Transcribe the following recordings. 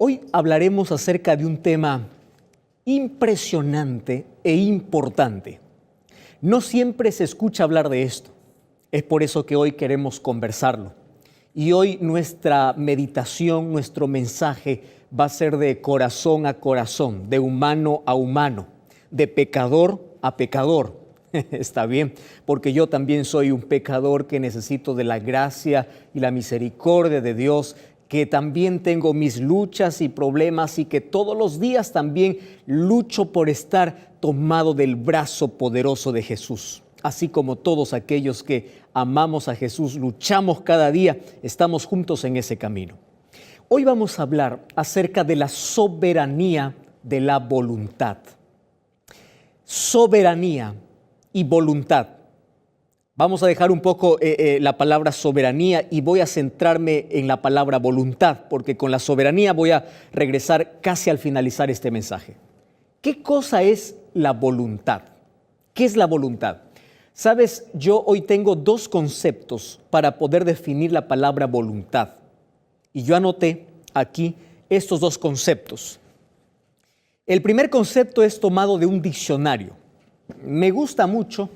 Hoy hablaremos acerca de un tema impresionante e importante. No siempre se escucha hablar de esto. Es por eso que hoy queremos conversarlo. Y hoy nuestra meditación, nuestro mensaje va a ser de corazón a corazón, de humano a humano, de pecador a pecador. Está bien, porque yo también soy un pecador que necesito de la gracia y la misericordia de Dios, que también tengo mis luchas y problemas y que todos los días también lucho por estar tomado del brazo poderoso de Jesús. Así como todos aquellos que amamos a Jesús, luchamos cada día, estamos juntos en ese camino. Hoy vamos a hablar acerca de la soberanía de la voluntad. Soberanía y voluntad. Vamos a dejar un poco la palabra soberanía y voy a centrarme en la palabra voluntad, porque con la soberanía voy a regresar casi al finalizar este mensaje. ¿Qué cosa es la voluntad? ¿Qué es la voluntad? Sabes, yo hoy tengo dos conceptos para poder definir la palabra voluntad. Y yo anoté aquí estos dos conceptos. El primer concepto es tomado de un diccionario. Me gusta mucho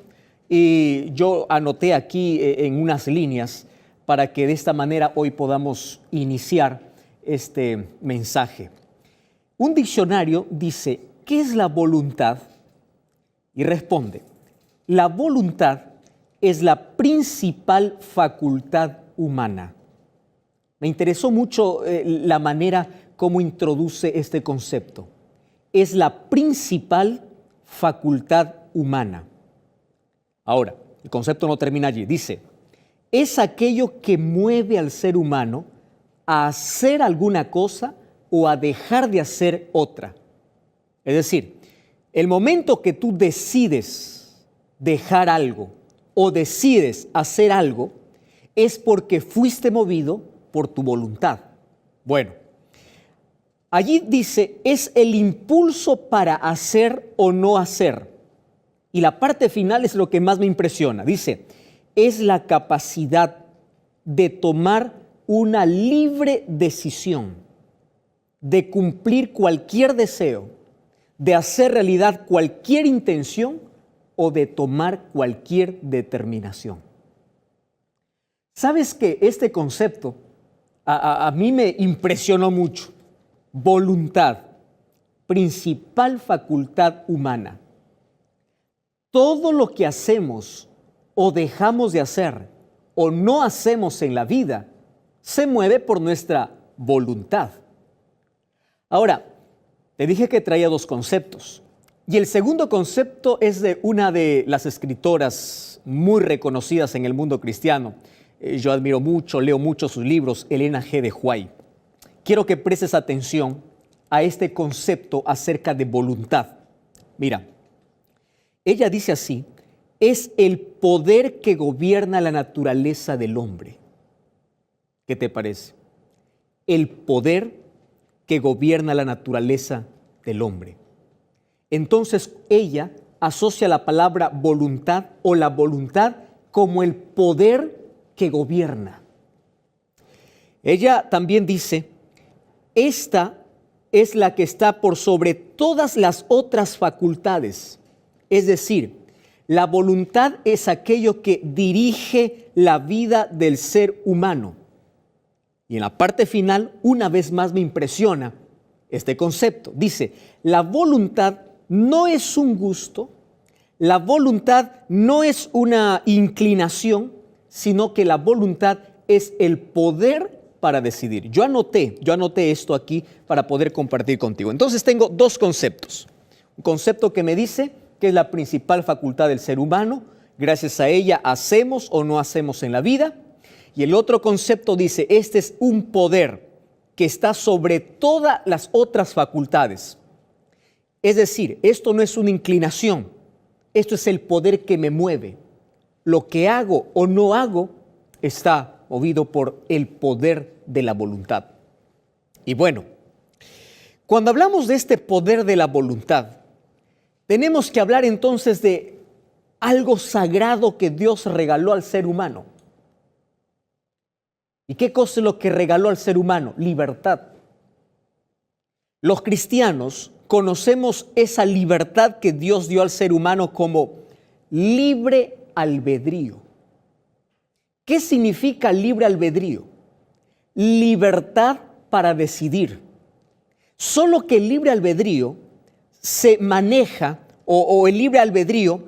y yo anoté aquí en unas líneas para que de esta manera hoy podamos iniciar este mensaje. Un diccionario dice, ¿qué es la voluntad? Y responde, la voluntad es la principal facultad humana. Me interesó mucho la manera como introduce este concepto. Es la principal facultad humana. Ahora, el concepto no termina allí. Dice, es aquello que mueve al ser humano a hacer alguna cosa o a dejar de hacer otra. Es decir, el momento que tú decides dejar algo o decides hacer algo, es porque fuiste movido por tu voluntad. Bueno, allí dice, es el impulso para hacer o no hacer. Y la parte final es lo que más me impresiona. Dice, es la capacidad de tomar una libre decisión, de cumplir cualquier deseo, de hacer realidad cualquier intención o de tomar cualquier determinación. ¿Sabes que este concepto a mí me impresionó mucho? Voluntad, principal facultad humana. Todo lo que hacemos o dejamos de hacer o no hacemos en la vida se mueve por nuestra voluntad. Ahora, te dije que traía dos conceptos. Y el segundo concepto es de una de las escritoras muy reconocidas en el mundo cristiano. Yo admiro mucho, leo mucho sus libros, Elena G. de White. Quiero que prestes atención a este concepto acerca de voluntad. Mira, ella dice así, es el poder que gobierna la naturaleza del hombre. ¿Qué te parece? El poder que gobierna la naturaleza del hombre. Entonces ella asocia la palabra voluntad o la voluntad como el poder que gobierna. Ella también dice, esta es la que está por sobre todas las otras facultades. Es decir, la voluntad es aquello que dirige la vida del ser humano. Y en la parte final, una vez más me impresiona este concepto. Dice, la voluntad no es un gusto, la voluntad no es una inclinación, sino que la voluntad es el poder para decidir. Yo anoté esto aquí para poder compartir contigo. Entonces tengo dos conceptos. Un concepto que me dice que es la principal facultad del ser humano, gracias a ella hacemos o no hacemos en la vida. Y el otro concepto dice, este es un poder que está sobre todas las otras facultades. Es decir, esto no es una inclinación, esto es el poder que me mueve. Lo que hago o no hago está movido por el poder de la voluntad. Y bueno, cuando hablamos de este poder de la voluntad, tenemos que hablar entonces de algo sagrado que Dios regaló al ser humano. ¿Y qué cosa es lo que regaló al ser humano? Libertad. Los cristianos conocemos esa libertad que Dios dio al ser humano como libre albedrío. ¿Qué significa libre albedrío? Libertad para decidir. Solo que el libre albedrío se maneja o el libre albedrío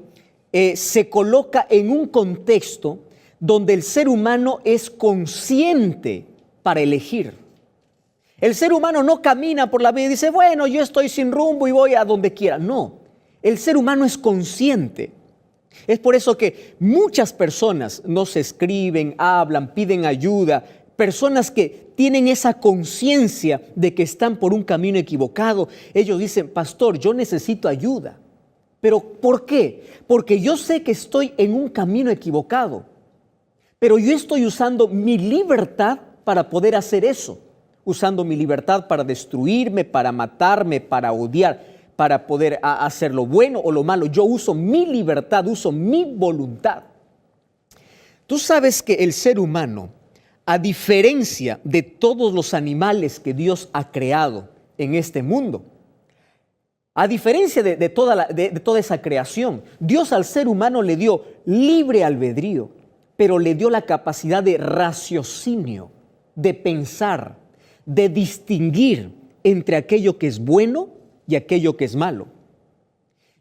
se coloca en un contexto donde el ser humano es consciente para elegir. El ser humano no camina por la vida y dice, bueno, yo estoy sin rumbo y voy a donde quiera. No, el ser humano es consciente. Es por eso que muchas personas nos escriben, hablan, piden ayuda, personas que tienen esa conciencia de que están por un camino equivocado. Ellos dicen, pastor, yo necesito ayuda. ¿Pero por qué? Porque yo sé que estoy en un camino equivocado, pero yo estoy usando mi libertad para poder hacer eso. Usando mi libertad para destruirme, para matarme, para odiar, para poder hacer lo bueno o lo malo. Yo uso mi libertad, uso mi voluntad. Tú sabes que el ser humano, a diferencia de todos los animales que Dios ha creado en este mundo, a diferencia de toda esa creación, Dios al ser humano le dio libre albedrío, pero le dio la capacidad de raciocinio, de pensar, de distinguir entre aquello que es bueno y aquello que es malo.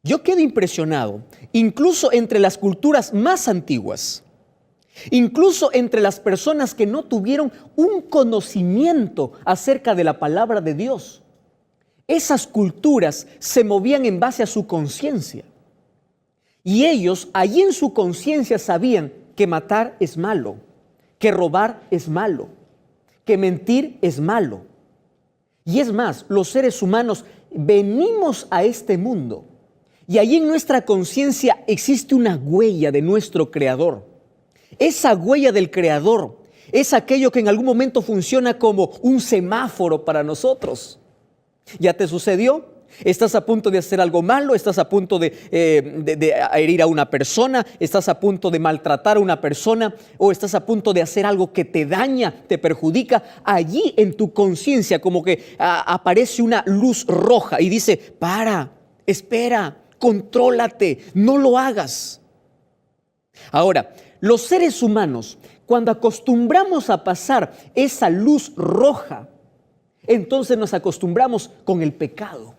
Yo quedo impresionado, incluso entre las culturas más antiguas, incluso entre las personas que no tuvieron un conocimiento acerca de la palabra de Dios. Esas culturas se movían en base a su conciencia. Y ellos, allí en su conciencia, sabían que matar es malo, que robar es malo, que mentir es malo. Y es más, los seres humanos venimos a este mundo y allí en nuestra conciencia existe una huella de nuestro Creador. Esa huella del Creador es aquello que en algún momento funciona como un semáforo para nosotros. ¿Ya te sucedió? Estás a punto de hacer algo malo, estás a punto de herir a una persona, estás a punto de maltratar a una persona o estás a punto de hacer algo que te daña, te perjudica. Allí en tu conciencia como que aparece una luz roja y dice, para, espera, contrólate, no lo hagas. Ahora, los seres humanos, cuando acostumbramos a pasar esa luz roja, entonces nos acostumbramos con el pecado.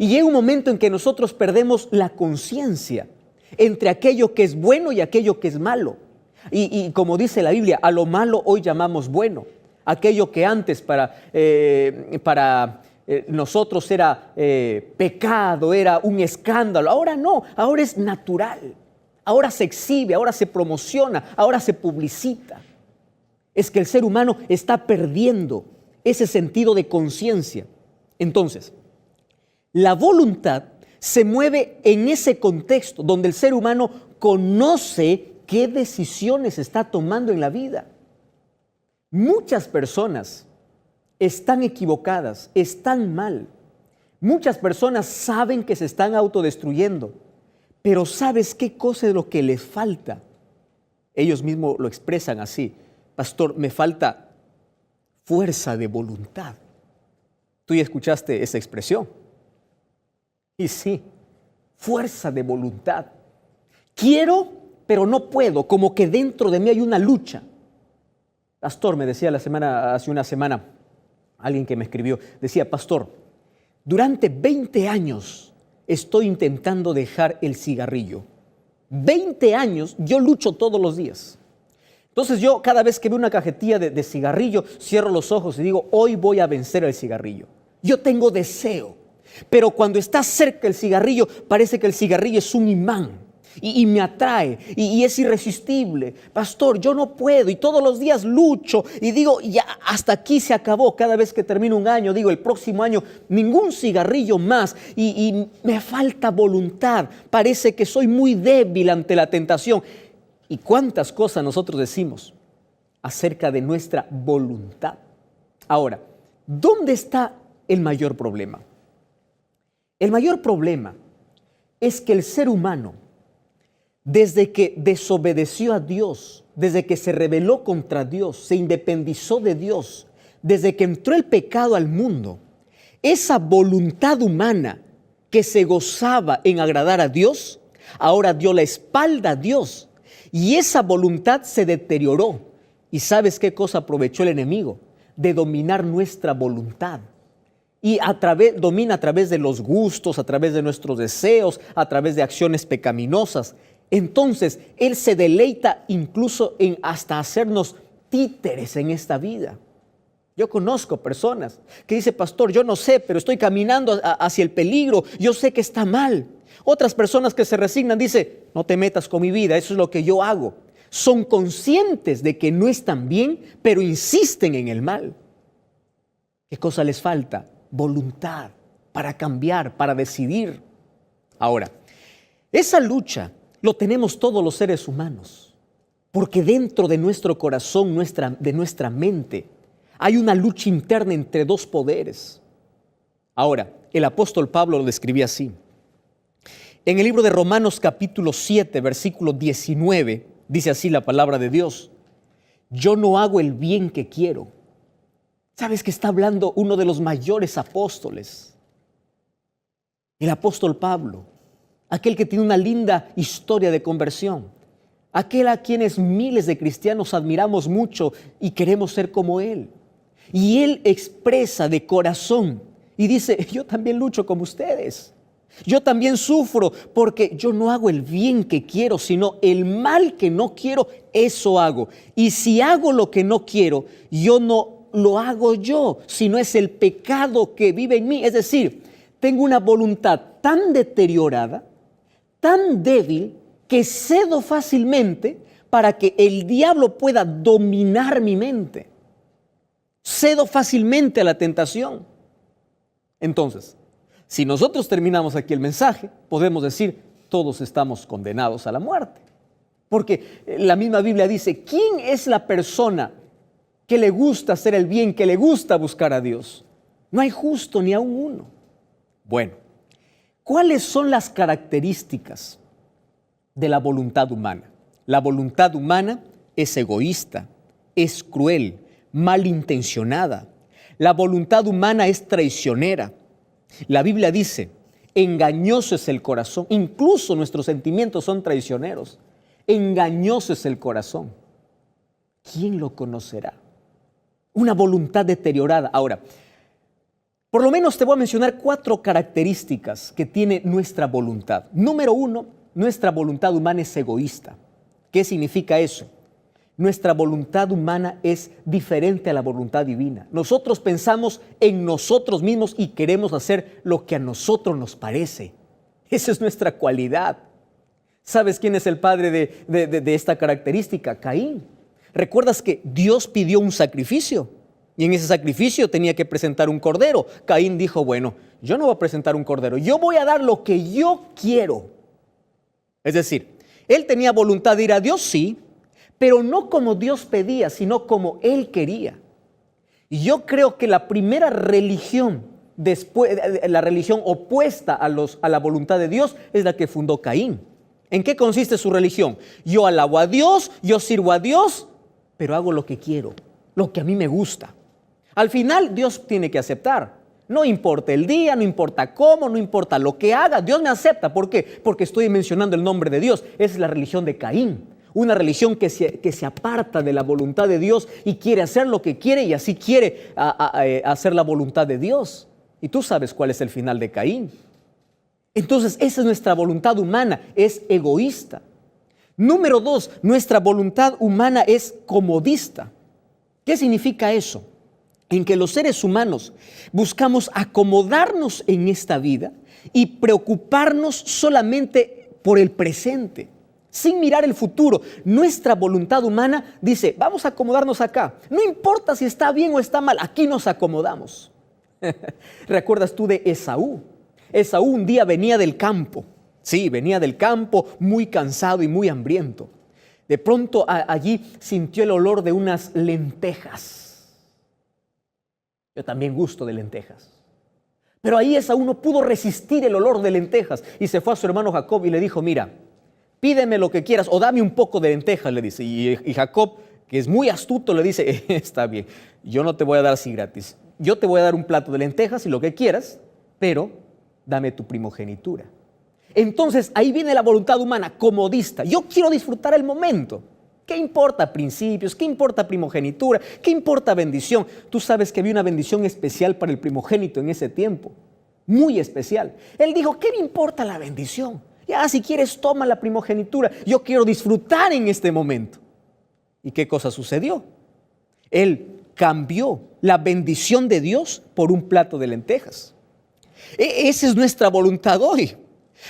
Y llega un momento en que nosotros perdemos la conciencia entre aquello que es bueno y aquello que es malo. Y como dice la Biblia, a lo malo hoy llamamos bueno. Aquello que antes para nosotros era pecado, era un escándalo. Ahora no, ahora es natural. Ahora se exhibe, ahora se promociona, ahora se publicita. Es que el ser humano está perdiendo ese sentido de conciencia. Entonces, la voluntad se mueve en ese contexto donde el ser humano conoce qué decisiones está tomando en la vida. Muchas personas están equivocadas, están mal. Muchas personas saben que se están autodestruyendo, pero ¿sabes qué cosa es lo que les falta? Ellos mismos lo expresan así: pastor, me falta fuerza de voluntad. Tú ya escuchaste esa expresión. Y sí, fuerza de voluntad. Quiero, pero no puedo, como que dentro de mí hay una lucha. Pastor, me decía hace una semana, alguien que me escribió, decía, pastor, durante 20 años estoy intentando dejar el cigarrillo. 20 años, yo lucho todos los días. Entonces yo cada vez que veo una cajetilla de cigarrillo, cierro los ojos y digo, hoy voy a vencer el cigarrillo. Yo tengo deseo. Pero cuando está cerca el cigarrillo, parece que el cigarrillo es un imán y me atrae y es irresistible. Pastor, yo no puedo y todos los días lucho y digo, ya hasta aquí se acabó. Cada vez que termino un año, digo, el próximo año ningún cigarrillo más y me falta voluntad. Parece que soy muy débil ante la tentación. ¿Y cuántas cosas nosotros decimos acerca de nuestra voluntad? Ahora, ¿dónde está el mayor problema? El mayor problema es que el ser humano, desde que desobedeció a Dios, desde que se rebeló contra Dios, se independizó de Dios, desde que entró el pecado al mundo, Esa voluntad humana que se gozaba en agradar a Dios, ahora dio la espalda a Dios. Y esa voluntad se deterioró. ¿Y sabes qué cosa aprovechó el enemigo? De dominar nuestra voluntad. Y domina a través de los gustos, a través de nuestros deseos, a través de acciones pecaminosas. Entonces, Él se deleita incluso en hasta hacernos títeres en esta vida. Yo conozco personas que dicen, pastor, yo no sé, pero estoy caminando hacia el peligro, yo sé que está mal. Otras personas que se resignan dicen, no te metas con mi vida, eso es lo que yo hago. Son conscientes de que no están bien, pero insisten en el mal. ¿Qué cosa les falta? Voluntad para cambiar, para decidir. Ahora, esa lucha lo tenemos todos los seres humanos, porque dentro de nuestro corazón, de nuestra mente, hay una lucha interna entre dos poderes. Ahora, el apóstol Pablo lo describía así. En el libro de Romanos capítulo 7, versículo 19, dice así la palabra de Dios: yo no hago el bien que quiero. ¿Sabes que está hablando uno de los mayores apóstoles? El apóstol Pablo, aquel que tiene una linda historia de conversión, aquel a quienes miles de cristianos admiramos mucho y queremos ser como él. Y él expresa de corazón y dice, yo también lucho como ustedes. Yo también sufro porque yo no hago el bien que quiero, sino el mal que no quiero, eso hago. Y si hago lo que no quiero, yo no lo hago yo, sino es el pecado que vive en mí. Es decir, tengo una voluntad tan deteriorada, tan débil, que cedo fácilmente para que el diablo pueda dominar mi mente. Cedo fácilmente a la tentación. Entonces, si nosotros terminamos aquí el mensaje, podemos decir, todos estamos condenados a la muerte. Porque la misma Biblia dice, ¿quién es la persona que le gusta hacer el bien, que le gusta buscar a Dios? No hay justo ni aun uno. Bueno, ¿cuáles son las características de la voluntad humana? La voluntad humana es egoísta, es cruel, malintencionada. La voluntad humana es traicionera. La Biblia dice, engañoso es el corazón, incluso nuestros sentimientos son traicioneros. Engañoso es el corazón. ¿Quién lo conocerá? Una voluntad deteriorada. Ahora, por lo menos te voy a mencionar 4 características que tiene nuestra voluntad. Número 1, nuestra voluntad humana es egoísta. ¿Qué significa eso? Nuestra voluntad humana es diferente a la voluntad divina. Nosotros pensamos en nosotros mismos y queremos hacer lo que a nosotros nos parece. Esa es nuestra cualidad. ¿Sabes quién es el padre de esta característica? Caín. ¿Recuerdas que Dios pidió un sacrificio? Y en ese sacrificio tenía que presentar un cordero. Caín dijo, bueno, yo no voy a presentar un cordero, yo voy a dar lo que yo quiero. Es decir, él tenía voluntad de ir a Dios, sí, pero no como Dios pedía, sino como él quería. Y yo creo que la primera religión, la religión opuesta a la voluntad de Dios, es la que fundó Caín. ¿En qué consiste su religión? Yo alabo a Dios, yo sirvo a Dios, pero hago lo que quiero, lo que a mí me gusta. Al final Dios tiene que aceptar. No importa el día, no importa cómo, no importa lo que haga, Dios me acepta. ¿Por qué? Porque estoy mencionando el nombre de Dios. Esa es la religión de Caín. Una religión que se aparta de la voluntad de Dios y quiere hacer lo que quiere y así quiere hacer la voluntad de Dios. Y tú sabes cuál es el final de Caín. Entonces, esa es nuestra voluntad humana, es egoísta. Número 2, nuestra voluntad humana es comodista. ¿Qué significa eso? En que los seres humanos buscamos acomodarnos en esta vida y preocuparnos solamente por el presente, sin mirar el futuro. Nuestra voluntad humana dice, vamos a acomodarnos acá. No importa si está bien o está mal, aquí nos acomodamos. ¿Recuerdas tú de Esaú? Esaú un día venía del campo. Sí, venía del campo muy cansado y muy hambriento. De pronto allí sintió el olor de unas lentejas. Yo también gusto de lentejas. Pero ahí Esaú no pudo resistir el olor de lentejas y se fue a su hermano Jacob y le dijo, mira, pídeme lo que quieras o dame un poco de lentejas, le dice. Y Jacob, que es muy astuto, le dice, está bien, yo no te voy a dar así gratis. yo te voy a dar un plato de lentejas y lo que quieras, pero dame tu primogenitura. Entonces ahí viene la voluntad humana, comodista. Yo quiero disfrutar el momento. ¿Qué importa principios? ¿Qué importa primogenitura? ¿Qué importa bendición? Tú sabes que había una bendición especial para el primogénito en ese tiempo, muy especial. Él dijo, ¿qué me importa la bendición? Ya, si quieres, toma la primogenitura. Yo quiero disfrutar en este momento. ¿Y qué cosa sucedió? Él cambió la bendición de Dios por un plato de lentejas. Esa es nuestra voluntad hoy.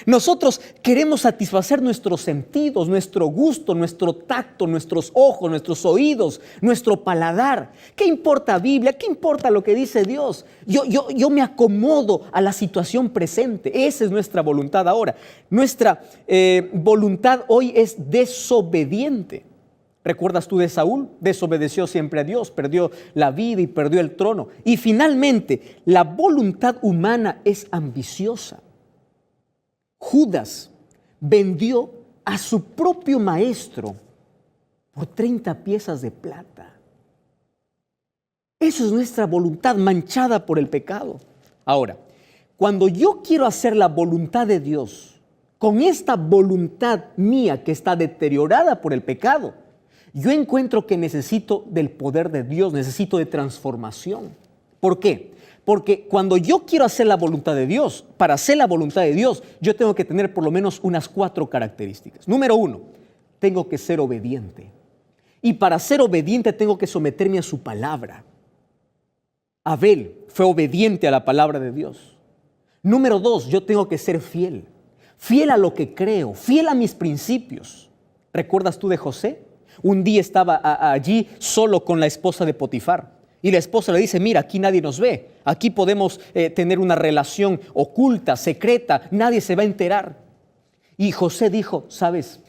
Nosotros queremos satisfacer nuestros sentidos, nuestro gusto, nuestro tacto, nuestros ojos, nuestros oídos, nuestro paladar. ¿Qué importa Biblia? ¿Qué importa lo que dice Dios? Yo me acomodo a la situación presente. Esa es nuestra voluntad ahora. Nuestra voluntad hoy es desobediente. ¿Recuerdas tú de Saúl? Desobedeció siempre a Dios, perdió la vida y perdió el trono. Y finalmente, la voluntad humana es ambiciosa. Judas vendió a su propio maestro por 30 piezas de plata. Eso es nuestra voluntad manchada por el pecado. Ahora, cuando yo quiero hacer la voluntad de Dios, con esta voluntad mía que está deteriorada por el pecado, yo encuentro que necesito del poder de Dios, necesito de transformación. ¿Por qué? Porque cuando yo quiero hacer la voluntad de Dios, para hacer la voluntad de Dios, yo tengo que tener por lo menos unas 4 características. Número 1, tengo que ser obediente. Y para ser obediente tengo que someterme a su palabra. Abel fue obediente a la palabra de Dios. Número 2, yo tengo que ser fiel. Fiel a lo que creo, fiel a mis principios. ¿Recuerdas tú de José? Un día estaba allí solo con la esposa de Potifar. Y la esposa le dice, mira, aquí nadie nos ve. Aquí podemos tener una relación oculta, secreta. Nadie se va a enterar. Y José dijo, ¿sabes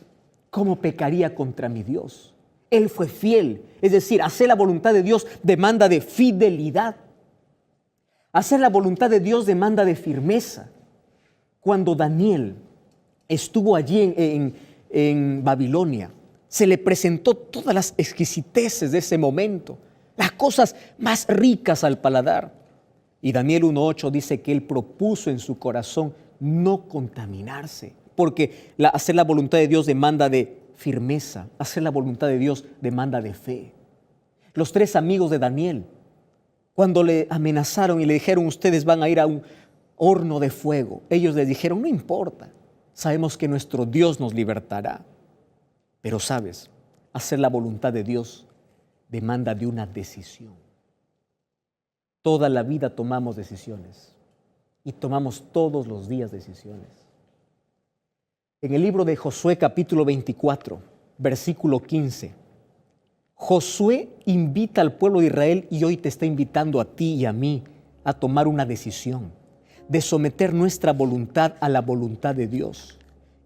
cómo pecaría contra mi Dios? Él fue fiel. Es decir, hacer la voluntad de Dios demanda de fidelidad. Hacer la voluntad de Dios demanda de firmeza. Cuando Daniel estuvo allí en Babilonia, se le presentó todas las exquisiteces de ese momento, las cosas más ricas al paladar. Y Daniel 1:8 dice que él propuso en su corazón no contaminarse, porque hacer la voluntad de Dios demanda de firmeza, hacer la voluntad de Dios demanda de fe. Los 3 amigos de Daniel, cuando le amenazaron y le dijeron, ustedes van a ir a un horno de fuego, ellos les dijeron, no importa, sabemos que nuestro Dios nos libertará. Pero sabes, hacer la voluntad de Dios demanda de una decisión. Toda la vida tomamos decisiones y tomamos todos los días decisiones. En el libro de Josué capítulo 24, versículo 15, Josué invita al pueblo de Israel y hoy te está invitando a ti y a mí a tomar una decisión de someter nuestra voluntad a la voluntad de Dios.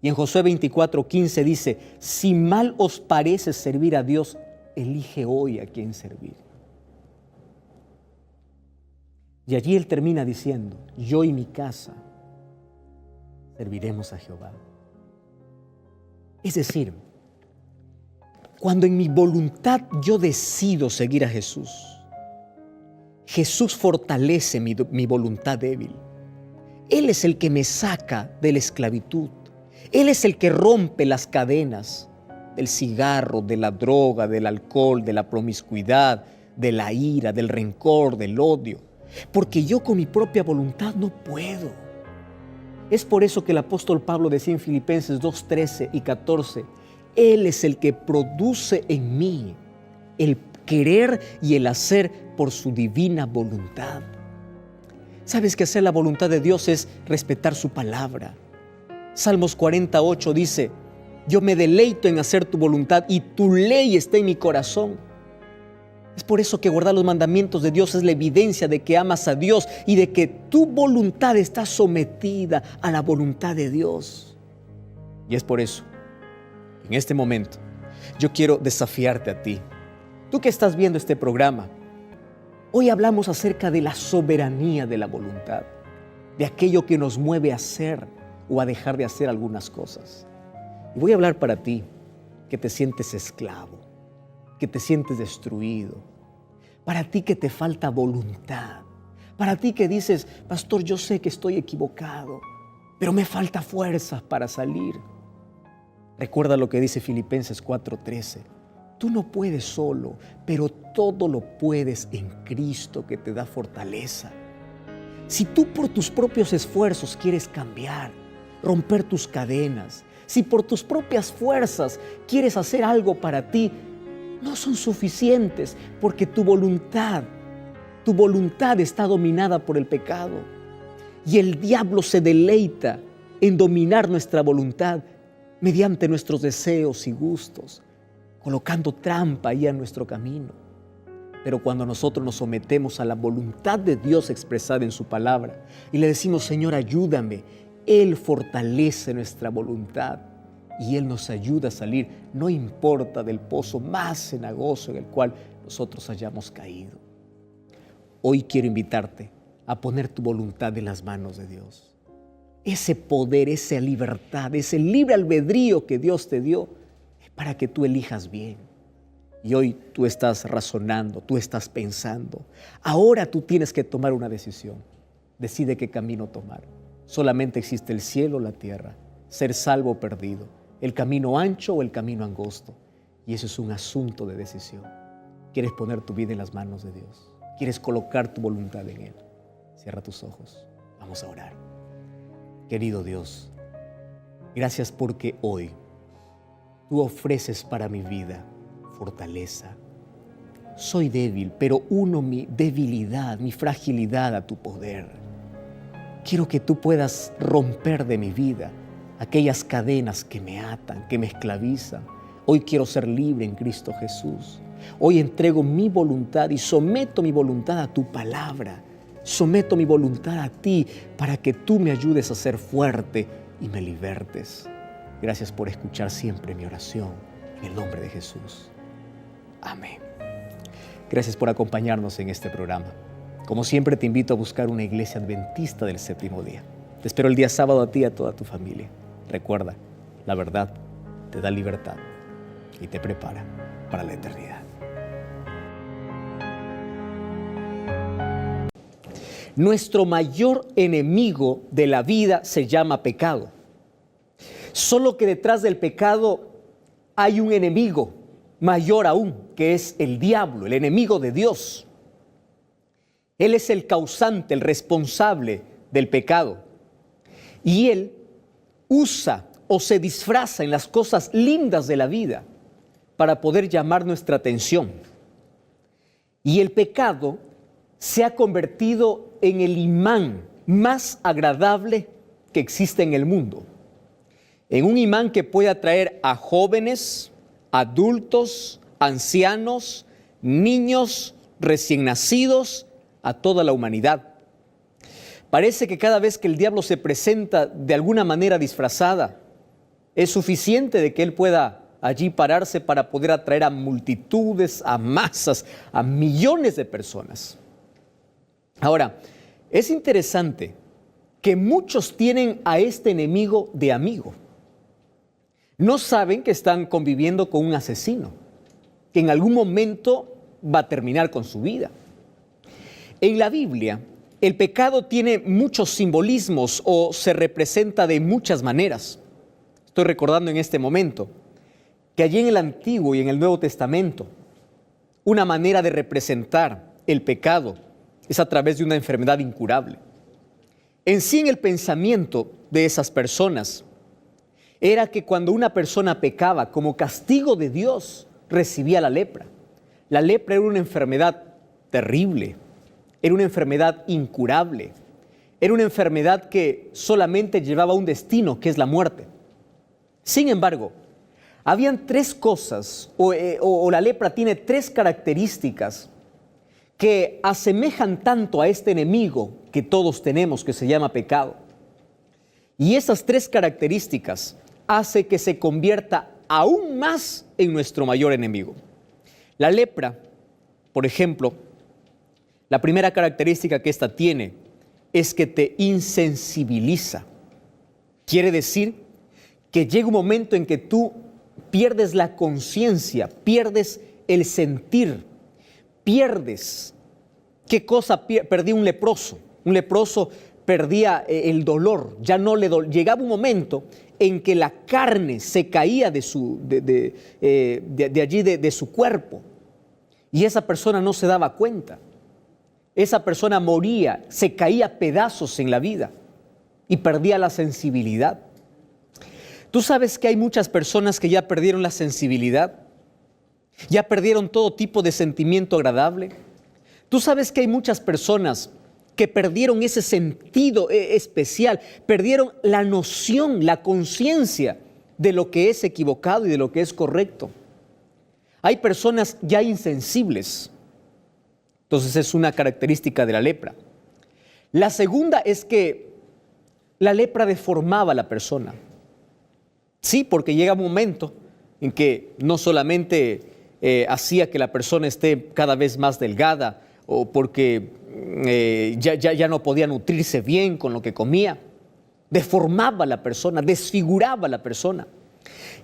Y en Josué 24:15 dice, si mal os parece servir a Dios, elige hoy a quién servir. Y allí él termina diciendo, yo y mi casa serviremos a Jehová. Es decir, cuando en mi voluntad yo decido seguir a Jesús, Jesús fortalece mi voluntad débil. Él es el que me saca de la esclavitud. Él es el que rompe las cadenas del cigarro, de la droga, del alcohol, de la promiscuidad, de la ira, del rencor, del odio. Porque yo con mi propia voluntad no puedo. Es por eso que el apóstol Pablo decía en Filipenses 2:13 y 14, Él es el que produce en mí el querer y el hacer por su divina voluntad. ¿Sabes que hacer la voluntad de Dios es respetar su palabra? Salmos 48 dice, yo me deleito en hacer tu voluntad y tu ley está en mi corazón. Es por eso que guardar los mandamientos de Dios es la evidencia de que amas a Dios y de que tu voluntad está sometida a la voluntad de Dios. Y es por eso, en este momento, yo quiero desafiarte a ti. Tú que estás viendo este programa, hoy hablamos acerca de la soberanía de la voluntad, de aquello que nos mueve a hacer o a dejar de hacer algunas cosas. Y voy a hablar para ti que te sientes esclavo, que te sientes destruido, para ti que te falta voluntad. Para ti que dices, pastor, yo sé que estoy equivocado, pero me falta fuerzas para salir. Recuerda lo que dice Filipenses 4:13. Tú no puedes solo, pero todo lo puedes en Cristo que te da fortaleza. Si tú por tus propios esfuerzos quieres cambiar, romper tus cadenas, si por tus propias fuerzas quieres hacer algo para ti, no son suficientes porque tu voluntad está dominada por el pecado. Y el diablo se deleita en dominar nuestra voluntad mediante nuestros deseos y gustos, colocando trampa ahí en nuestro camino. Pero cuando nosotros nos sometemos a la voluntad de Dios expresada en su palabra y le decimos, Señor, ayúdame, Él fortalece nuestra voluntad y Él nos ayuda a salir, no importa del pozo más cenagoso en el cual nosotros hayamos caído. Hoy quiero invitarte a poner tu voluntad en las manos de Dios. Ese poder, esa libertad, ese libre albedrío que Dios te dio es para que tú elijas bien. Y hoy tú estás razonando, tú estás pensando. Ahora tú tienes que tomar una decisión. Decide qué camino tomar. Solamente existe el cielo o la tierra, ser salvo o perdido, el camino ancho o el camino angosto. Y eso es un asunto de decisión. ¿Quieres poner tu vida en las manos de Dios? ¿Quieres colocar tu voluntad en Él? Cierra tus ojos. Vamos a orar. Querido Dios, gracias porque hoy tú ofreces para mi vida fortaleza. Soy débil, pero uno mi debilidad, mi fragilidad a tu poder. Quiero que tú puedas romper de mi vida aquellas cadenas que me atan, que me esclavizan. Hoy quiero ser libre en Cristo Jesús. Hoy entrego mi voluntad y someto mi voluntad a tu palabra. Someto mi voluntad a ti para que tú me ayudes a ser fuerte y me libertes. Gracias por escuchar siempre mi oración. En el nombre de Jesús. Amén. Gracias por acompañarnos en este programa. Como siempre te invito a buscar una iglesia adventista del séptimo día. Te espero el día sábado a ti y a toda tu familia. Recuerda, la verdad te da libertad y te prepara para la eternidad. Nuestro mayor enemigo de la vida se llama pecado. Solo que detrás del pecado hay un enemigo mayor aún, que es el diablo, el enemigo de Dios. Él es el causante, el responsable del pecado. Y él usa o se disfraza en las cosas lindas de la vida para poder llamar nuestra atención. Y el pecado se ha convertido en el imán más agradable que existe en el mundo. En un imán que puede atraer a jóvenes, adultos, ancianos, niños, recién nacidos, a toda la humanidad. Parece que cada vez que el diablo se presenta de alguna manera disfrazada, es suficiente de que él pueda allí pararse para poder atraer a multitudes, a masas, a millones de personas. Ahora, es interesante que muchos tienen a este enemigo de amigo. No saben que están conviviendo con un asesino, que en algún momento va a terminar con su vida. En la Biblia, el pecado tiene muchos simbolismos o se representa de muchas maneras. Estoy recordando en este momento que allí en el Antiguo y en el Nuevo Testamento, una manera de representar el pecado es a través de una enfermedad incurable. En sí, en el pensamiento de esas personas, era que cuando una persona pecaba, como castigo de Dios, recibía la lepra. La lepra era una enfermedad terrible, era una enfermedad incurable, era una enfermedad que solamente llevaba un destino, que es la muerte. Sin embargo, habían tres cosas, o la lepra tiene tres características que asemejan tanto a este enemigo que todos tenemos, que se llama pecado. Y esas tres características hace que se convierta aún más en nuestro mayor enemigo. La lepra, por ejemplo, la primera característica que esta tiene es que te insensibiliza. Quiere decir que llega un momento en que tú pierdes la conciencia, pierdes el sentir, pierdes ¿Qué cosa perdía un leproso? Un leproso perdía el dolor, ya no le llegaba un momento en que la carne se caía de su cuerpo y esa persona no se daba cuenta. Esa persona moría, se caía a pedazos en la vida y perdía la sensibilidad. Tú sabes que hay muchas personas que ya perdieron la sensibilidad, ya perdieron todo tipo de sentimiento agradable. Tú sabes que hay muchas personas que perdieron ese sentido especial, perdieron la noción, la conciencia de lo que es equivocado y de lo que es correcto. Hay personas ya insensibles. Entonces es una característica de la lepra. La segunda es que la lepra deformaba a la persona. Sí, porque llega un momento en que no solamente hacía que la persona esté cada vez más delgada o porque ya no podía nutrirse bien con lo que comía, deformaba a la persona, desfiguraba a la persona.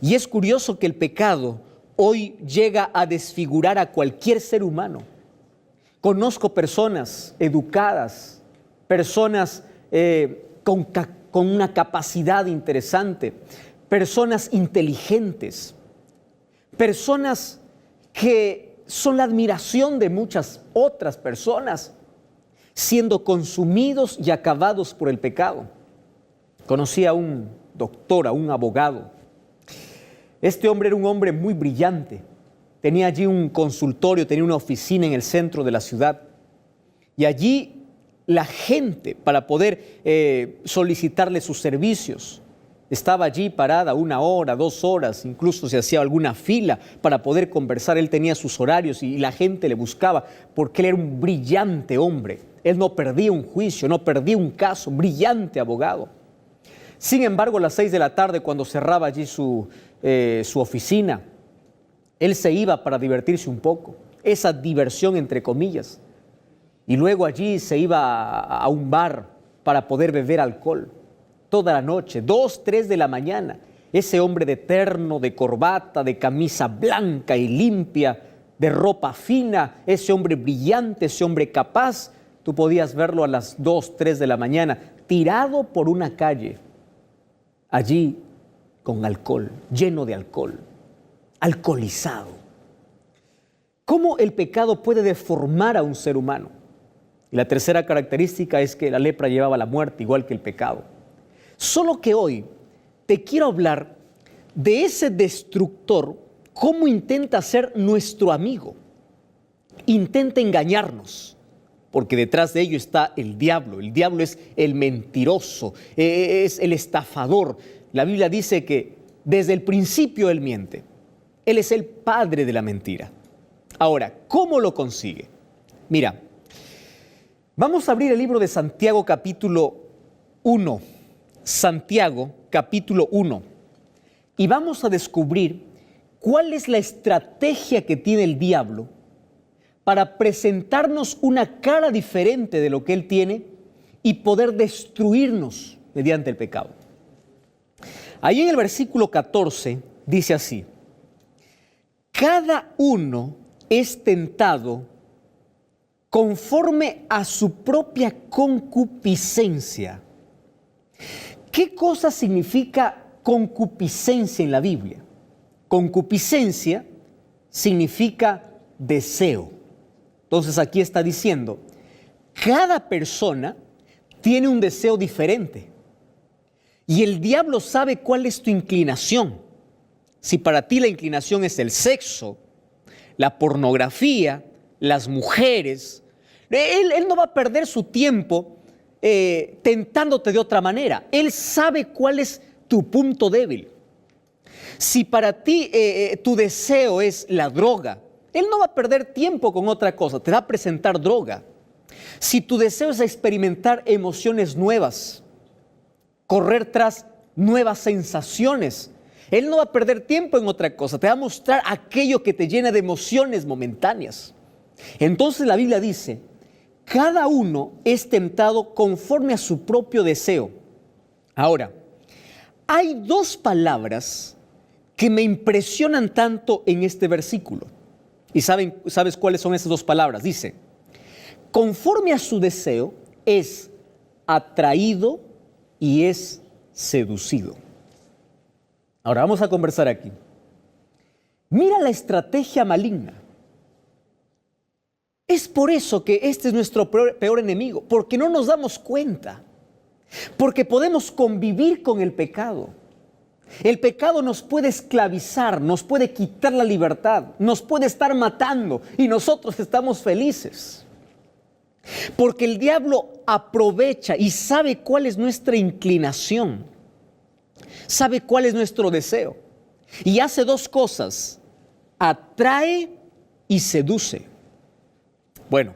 Y es curioso que el pecado hoy llega a desfigurar a cualquier ser humano. Conozco personas educadas, personas con una capacidad interesante, personas inteligentes, personas que son la admiración de muchas otras personas, siendo consumidos y acabados por el pecado. Conocí a un doctor, a un abogado. Este hombre era un hombre muy brillante. Tenía allí un consultorio, tenía una oficina en el centro de la ciudad. Y allí la gente, para poder solicitarle sus servicios, estaba allí parada 1 hora, 2 horas, incluso se hacía alguna fila para poder conversar. Él tenía sus horarios y la gente le buscaba porque él era un brillante hombre. Él no perdía un juicio, no perdía un caso, brillante abogado. Sin embargo, a las 6 de la tarde, cuando cerraba allí su oficina, él se iba para divertirse un poco, esa diversión entre comillas. Y luego allí se iba a un bar para poder beber alcohol. Toda la noche, 2, 3 de la mañana, ese hombre de terno, de corbata, de camisa blanca y limpia, de ropa fina, ese hombre brillante, ese hombre capaz, tú podías verlo a las 2, 3 de la mañana, tirado por una calle, allí con alcohol, lleno de alcohol, alcoholizado. ¿Cómo el pecado puede deformar a un ser humano? Y la tercera característica es que la lepra llevaba a la muerte, igual que el pecado. Solo que hoy te quiero hablar de ese destructor, cómo intenta ser nuestro amigo. Intenta engañarnos, porque detrás de ello está el diablo. El diablo es el mentiroso, es el estafador. La Biblia dice que desde el principio él miente. Él es el padre de la mentira. Ahora, ¿cómo lo consigue? Mira, vamos a abrir el libro de Santiago capítulo 1. Santiago capítulo 1. Y vamos a descubrir cuál es la estrategia que tiene el diablo para presentarnos una cara diferente de lo que él tiene y poder destruirnos mediante el pecado. Ahí en el versículo 14 dice así: cada uno es tentado conforme a su propia concupiscencia. ¿Qué cosa significa concupiscencia en la Biblia? Concupiscencia significa deseo. Entonces aquí está diciendo, cada persona tiene un deseo diferente. Y el diablo sabe cuál es tu inclinación. Si para ti la inclinación es el sexo, la pornografía, las mujeres, él no va a perder su tiempo tentándote de otra manera. Él sabe cuál es tu punto débil. Si para ti tu deseo es la droga, él no va a perder tiempo con otra cosa, te va a presentar droga. Si tu deseo es experimentar emociones nuevas, correr tras nuevas sensaciones, él no va a perder tiempo en otra cosa, te va a mostrar aquello que te llena de emociones momentáneas. Entonces la Biblia dice, cada uno es tentado conforme a su propio deseo. Ahora, hay 2 palabras que me impresionan tanto en este versículo. ¿Y sabes cuáles son esas 2 palabras? Dice, conforme a su deseo, es atraído y es seducido. Ahora vamos a conversar aquí. Mira la estrategia maligna. Es por eso que este es nuestro peor enemigo, porque no nos damos cuenta, porque podemos convivir con el pecado. El pecado nos puede esclavizar, nos puede quitar la libertad, nos puede estar matando y nosotros estamos felices. Porque el diablo aprovecha y sabe cuál es nuestra inclinación, sabe cuál es nuestro deseo y hace dos cosas: atrae y seduce. Bueno,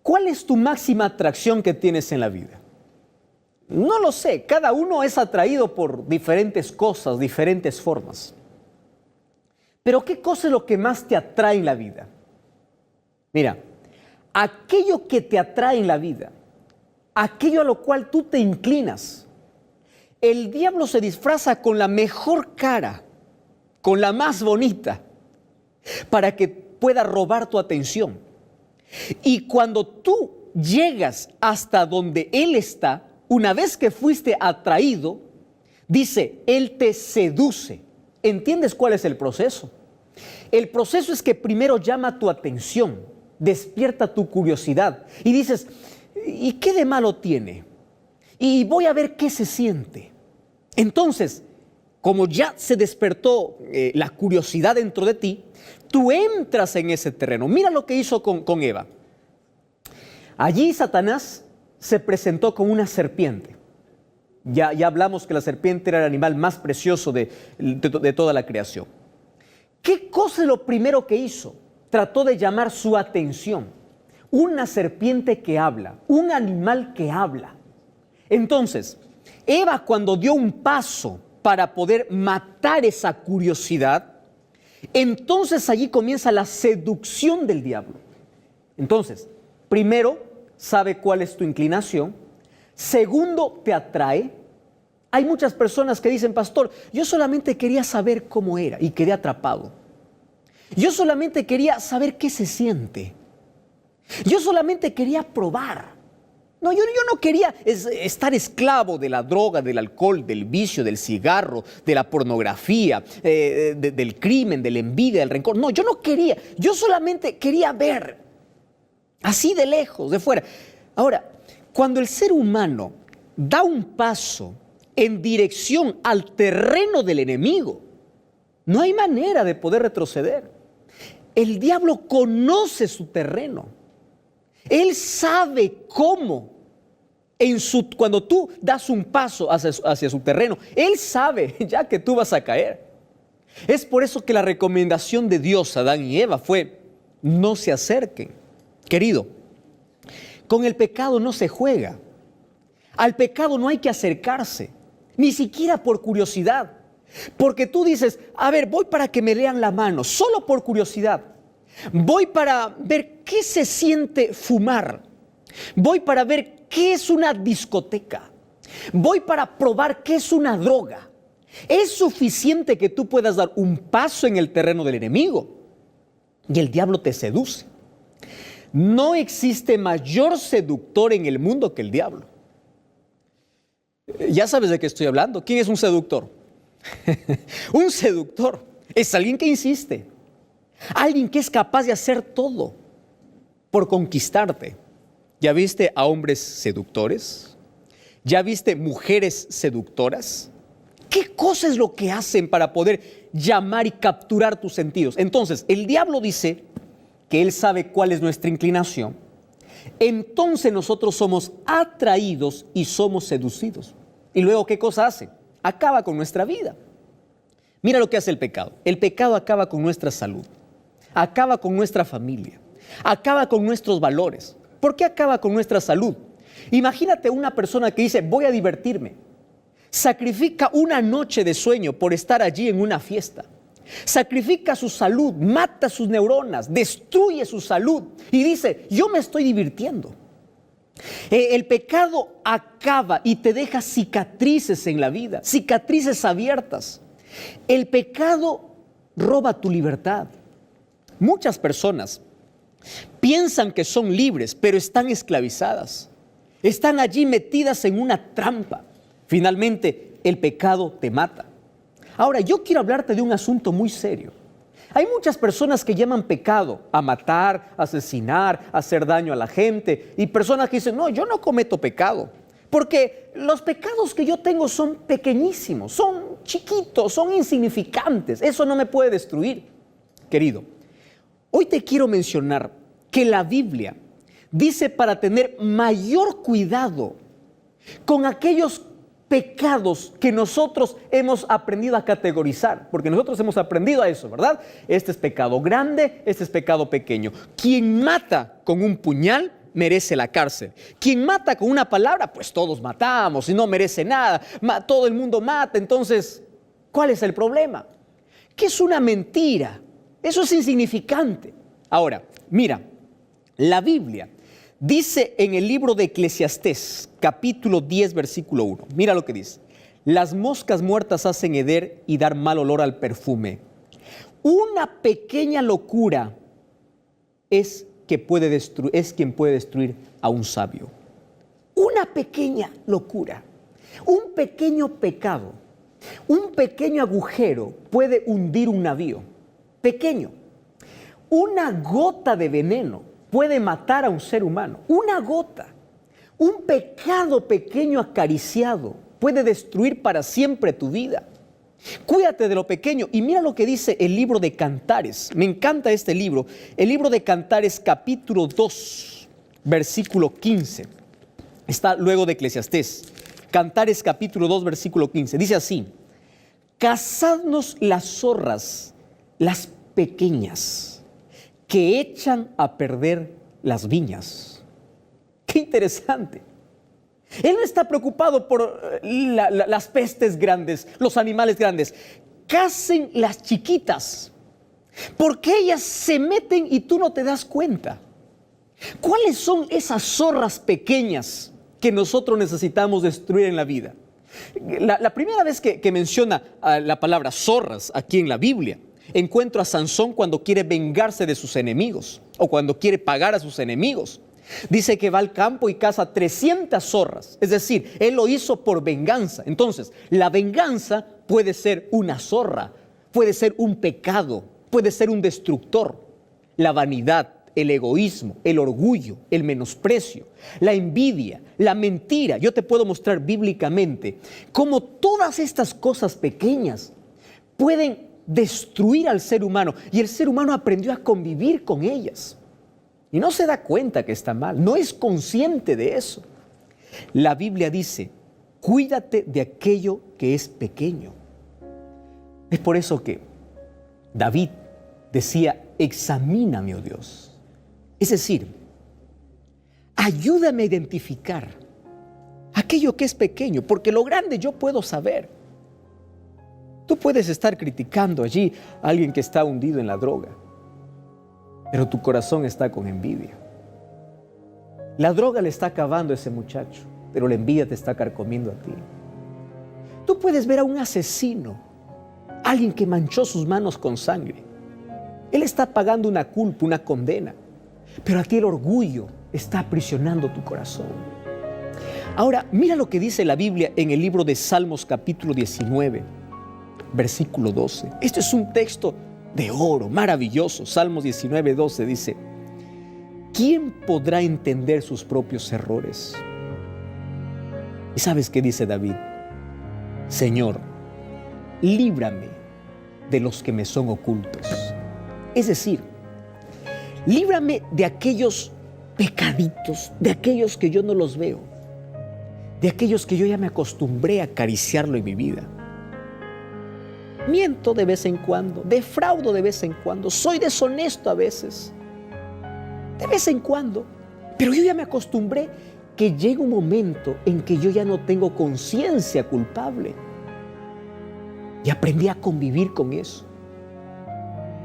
¿cuál es tu máxima atracción que tienes en la vida? No lo sé, cada uno es atraído por diferentes cosas, diferentes formas. Pero ¿qué cosa es lo que más te atrae en la vida? Mira, aquello que te atrae en la vida, aquello a lo cual tú te inclinas, el diablo se disfraza con la mejor cara, con la más bonita, para que pueda robar tu atención. Y cuando tú llegas hasta donde él está, una vez que fuiste atraído, dice, él te seduce. ¿Entiendes cuál es el proceso? El proceso es que primero llama tu atención, despierta tu curiosidad y dices, ¿y qué de malo tiene? Y voy a ver qué se siente. Entonces, como ya se despertó la curiosidad dentro de ti, tú entras en ese terreno. Mira lo que hizo con Eva. Allí Satanás se presentó como una serpiente. Ya hablamos que la serpiente era el animal más precioso de toda la creación. ¿Qué cosa es lo primero que hizo? Trató de llamar su atención. Una serpiente que habla, un animal que habla. Entonces, Eva, cuando dio un paso para poder matar esa curiosidad, entonces allí comienza la seducción del diablo. Entonces, primero, sabe cuál es tu inclinación. Segundo, te atrae. Hay muchas personas que dicen, pastor, yo solamente quería saber cómo era y quedé atrapado. Yo solamente quería saber qué se siente. Yo solamente quería probar. No, yo no quería estar esclavo de la droga, del alcohol, del vicio, del cigarro, de la pornografía, del crimen, de la envidia, del rencor. No, yo no quería. Yo solamente quería ver. Así de lejos, de fuera. Ahora, cuando el ser humano da un paso en dirección al terreno del enemigo, no hay manera de poder retroceder. El diablo conoce su terreno. Él sabe cómo. Cuando tú das un paso hacia su terreno, él sabe ya que tú vas a caer. Es por eso que la recomendación de Dios a Adán y Eva fue: no se acerquen. Querido, con el pecado no se juega. Al pecado no hay que acercarse, ni siquiera por curiosidad. Porque tú dices, a ver, voy para que me lean la mano, solo por curiosidad. Voy para ver qué se siente fumar. Voy para ver qué es una discoteca. Voy para probar qué es una droga. Es suficiente que tú puedas dar un paso en el terreno del enemigo y el diablo te seduce. No existe mayor seductor en el mundo que el diablo. Ya sabes de qué estoy hablando. ¿Quién es un seductor? Un seductor es alguien que insiste, alguien que es capaz de hacer todo por conquistarte. ¿Ya viste a hombres seductores? ¿Ya viste mujeres seductoras? ¿Qué cosa es lo que hacen para poder llamar y capturar tus sentidos? Entonces, el diablo dice que él sabe cuál es nuestra inclinación. Entonces nosotros somos atraídos y somos seducidos. Y luego, ¿qué cosa hace? Acaba con nuestra vida. Mira lo que hace el pecado. El pecado acaba con nuestra salud, acaba con nuestra familia, acaba con nuestros valores. ¿Por qué acaba con nuestra salud? Imagínate una persona que dice, voy a divertirme. Sacrifica una noche de sueño por estar allí en una fiesta. Sacrifica su salud, mata sus neuronas, destruye su salud y dice, yo me estoy divirtiendo. El pecado acaba y te deja cicatrices en la vida, cicatrices abiertas. El pecado roba tu libertad. Muchas personas Piensan que son libres, pero están esclavizadas. Están allí metidas en una trampa. Finalmente, el pecado te mata. Ahora, yo quiero hablarte de un asunto muy serio. Hay muchas personas que llaman pecado a matar, a asesinar, a hacer daño a la gente. Y personas que dicen, no, yo no cometo pecado. Porque los pecados que yo tengo son pequeñísimos, son chiquitos, son insignificantes. Eso no me puede destruir. Querido, hoy te quiero mencionar que la Biblia dice para tener mayor cuidado con aquellos pecados que nosotros hemos aprendido a categorizar, porque nosotros hemos aprendido a eso, ¿verdad? Este es pecado grande, este es pecado pequeño. Quien mata con un puñal merece la cárcel. Quien mata con una palabra, pues todos matamos y no merece nada. Todo el mundo mata, entonces, ¿cuál es el problema? Que es una mentira. Eso es insignificante. Ahora, mira, la Biblia dice en el libro de Eclesiastés, capítulo 10, versículo 1. Mira lo que dice. Las moscas muertas hacen heder y dar mal olor al perfume. Una pequeña locura es quien puede destruir a un sabio. Una pequeña locura, un pequeño pecado, un pequeño agujero puede hundir un navío. Pequeño. Una gota de veneno puede matar a un ser humano. Una gota. Un pecado pequeño acariciado puede destruir para siempre tu vida. Cuídate de lo pequeño. Y mira lo que dice el libro de Cantares. Me encanta este libro. El libro de Cantares, capítulo 2, versículo 15. Está luego de Eclesiastés. Cantares, capítulo 2, versículo 15. Dice así: cazadnos las zorras, las pequeñas, que echan a perder las viñas. ¡Qué interesante! Él no está preocupado por las pestes grandes, los animales grandes. Cacen las chiquitas, porque ellas se meten y tú no te das cuenta. ¿Cuáles son esas zorras pequeñas que nosotros necesitamos destruir en la vida? La primera vez que menciona la palabra zorras aquí en la Biblia, encuentro a Sansón cuando quiere vengarse de sus enemigos o cuando quiere pagar a sus enemigos. Dice que va al campo y caza 300 zorras, es decir, él lo hizo por venganza. Entonces, la venganza puede ser una zorra, puede ser un pecado, puede ser un destructor. La vanidad, el egoísmo, el orgullo, el menosprecio, la envidia, la mentira. Yo te puedo mostrar bíblicamente cómo todas estas cosas pequeñas pueden destruir al ser humano, y el ser humano aprendió a convivir con ellas. Y no se da cuenta que está mal, no es consciente de eso. La Biblia dice, cuídate de aquello que es pequeño. Es por eso que David decía, examíname, oh Dios. Es decir, ayúdame a identificar aquello que es pequeño, porque lo grande yo puedo saber. Tú puedes estar criticando allí a alguien que está hundido en la droga, pero tu corazón está con envidia. La droga le está acabando a ese muchacho, pero la envidia te está carcomiendo a ti. Tú puedes ver a un asesino, alguien que manchó sus manos con sangre. Él está pagando una culpa, una condena, pero a ti el orgullo está aprisionando tu corazón. Ahora, mira lo que dice la Biblia en el libro de Salmos, capítulo 19, versículo 12. Este es un texto de oro, maravilloso. Salmos 19, 12 dice, ¿quién podrá entender sus propios errores? ¿Y sabes qué dice David? Señor, líbrame de los que me son ocultos. Es decir, líbrame de aquellos pecaditos, de aquellos que yo no los veo, de aquellos que yo ya me acostumbré a acariciarlo en mi vida. Miento de vez en cuando, defraudo de vez en cuando, soy deshonesto a veces, de vez en cuando, pero yo ya me acostumbré que llega un momento en que yo ya no tengo conciencia culpable y aprendí a convivir con eso,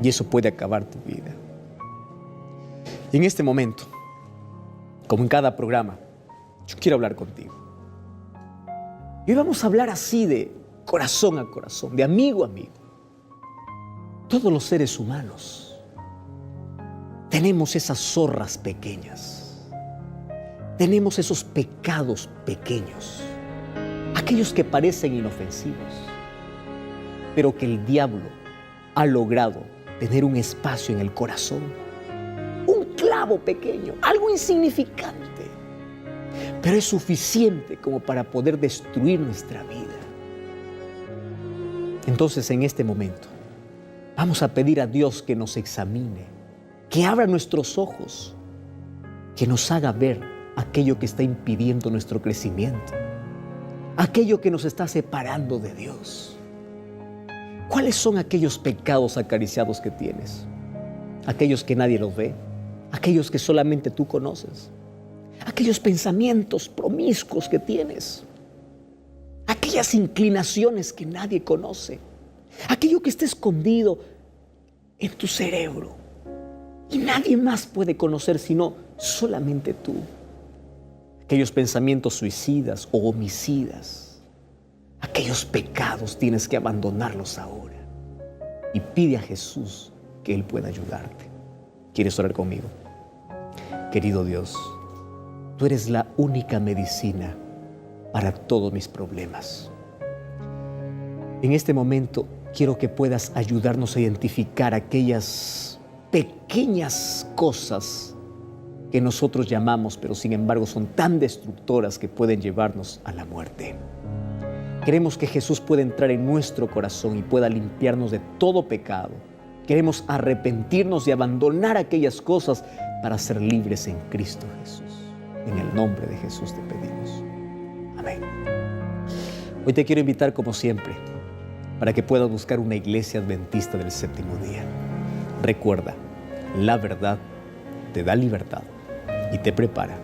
y eso puede acabar tu vida. Y en este momento, como en cada programa, yo quiero hablar contigo. Y hoy vamos a hablar así de corazón a corazón, de amigo a amigo. Todos los seres humanos tenemos esas zorras pequeñas, tenemos esos pecados pequeños, aquellos que parecen inofensivos, pero que el diablo ha logrado tener un espacio en el corazón, un clavo pequeño, algo insignificante, pero es suficiente como para poder destruir nuestra vida. Entonces, en este momento, vamos a pedir a Dios que nos examine, que abra nuestros ojos, que nos haga ver aquello que está impidiendo nuestro crecimiento, aquello que nos está separando de Dios. ¿Cuáles son aquellos pecados acariciados que tienes? Aquellos que nadie los ve, aquellos que solamente tú conoces, aquellos pensamientos promiscuos que tienes, aquellas inclinaciones que nadie conoce, aquello que está escondido en tu cerebro y nadie más puede conocer sino solamente tú. Aquellos pensamientos suicidas o homicidas, aquellos pecados tienes que abandonarlos ahora y pide a Jesús que Él pueda ayudarte. ¿Quieres orar conmigo? Querido Dios, tú eres la única medicina para todos mis problemas. En este momento quiero que puedas ayudarnos a identificar aquellas pequeñas cosas que nosotros llamamos, pero sin embargo son tan destructoras que pueden llevarnos a la muerte. Queremos que Jesús pueda entrar en nuestro corazón y pueda limpiarnos de todo pecado. Queremos arrepentirnos y abandonar aquellas cosas para ser libres en Cristo Jesús. En el nombre de Jesús te pedimos. Amén. Hoy te quiero invitar, como siempre, para que puedas buscar una iglesia adventista del séptimo día. Recuerda, la verdad te da libertad y te prepara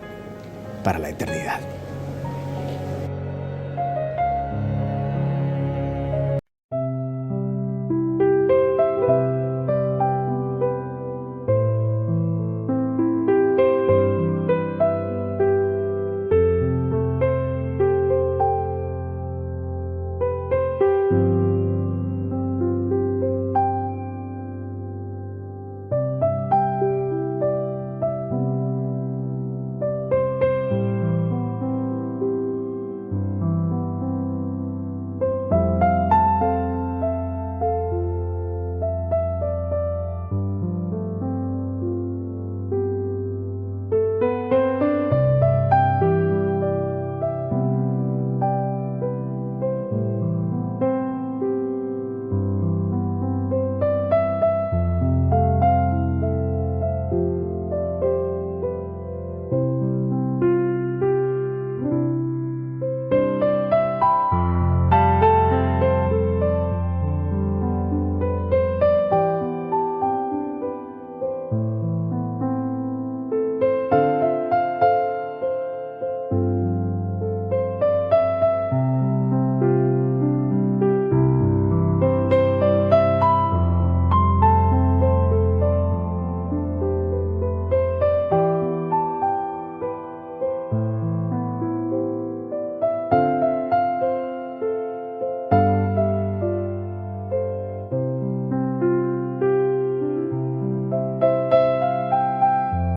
para la eternidad.